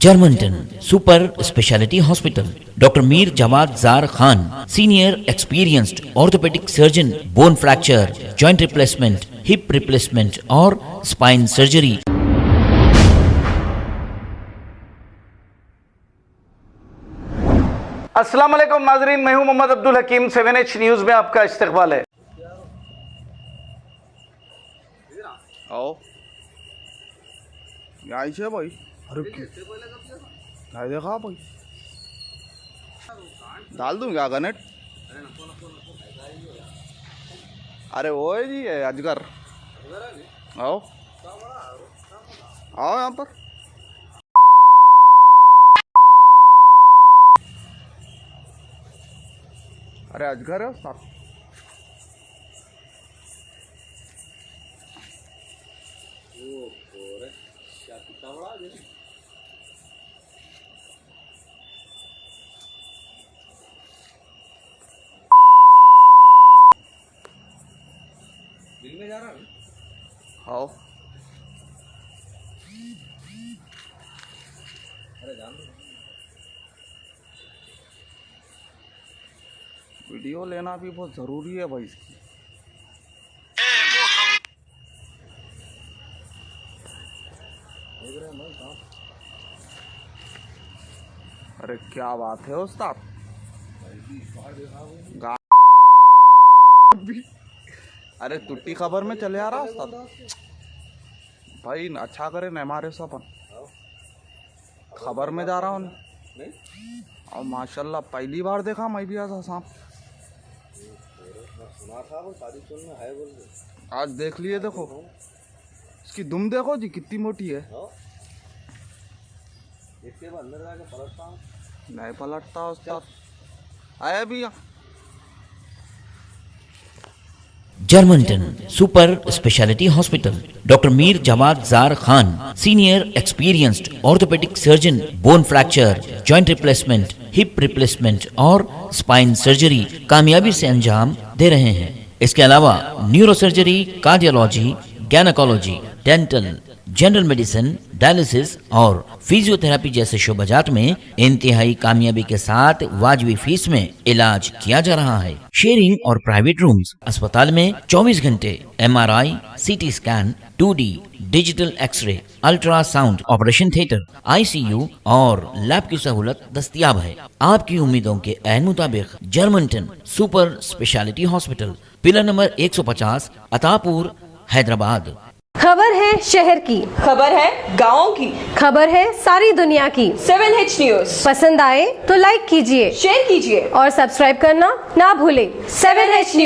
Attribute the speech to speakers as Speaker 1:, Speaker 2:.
Speaker 1: Germanton super speciality hospital, doctor Mir Jawad jar Khan, senior experienced orthopaedic surgeon, bone fracture, joint replacement, hip replacement और spine surgery.
Speaker 2: अस्सलाम वालेकुम नाजरीन, मैं हूं मोहम्मद अब्दुल हकीम। 7H न्यूज में आपका इस्तकबाल है।
Speaker 3: आओ यहीं से भाई। अरे क्या देखा भाई, डाल दूं क्या गनेट? अरे वो है जी, है अजगर। आओ आओ यहाँ पर। अरे अजगर है उस्ताद। बिल में जा रहा है। आओ अरे जान वीडियो लेना भी बहुत जरूरी है भाई इसकी। अरे क्या बात है उस्ताद, अरे टुट्टी खबर में चले आ रहा उस्ताद भाई। अच्छा करे न हमारे सपन खबर में जा रहा हूँ और माशाल्लाह पहली बार देखा मैं भी ऐसा सांप। आज देख लिए, देखो इसकी दुम देखो जी कितनी मोटी है। नहीं पलटता उस्ताद, आया भी यहाँ।
Speaker 1: Germanten super speciality hospital, doctor Mir Jawad jar Khan, senior experienced orthopaedic surgeon, bone fracture, joint replacement, hip replacement और स्पाइन सर्जरी कामयाबी से अंजाम दे रहे हैं। इसके अलावा neuro surgery, cardiology, gynaecology, dental, general medicine, dialysis और फिजियोथेरेपी जैसे शोबाजात में इंतहाई कामयाबी के साथ वाजिबी फीस में इलाज किया जा रहा है। शेयरिंग और प्राइवेट रूम्स, अस्पताल में 24 घंटे MRI, CT scan, 2D digital X ray, ultrasound, operation theatre, ICU और लैब की सहूलत दस्तयाब है। आपकी उम्मीदों के ऐन मुताबिक Germanten super speciality hospital, pillar number 150, Attapur, Hyderabad.
Speaker 4: खबर है शहर की,
Speaker 5: खबर है गाँव की,
Speaker 4: खबर है सारी दुनिया की।
Speaker 5: 7H न्यूज
Speaker 4: पसंद आए तो लाइक कीजिए,
Speaker 5: शेयर कीजिए
Speaker 4: और सब्सक्राइब करना ना भूलें।
Speaker 5: 7H news.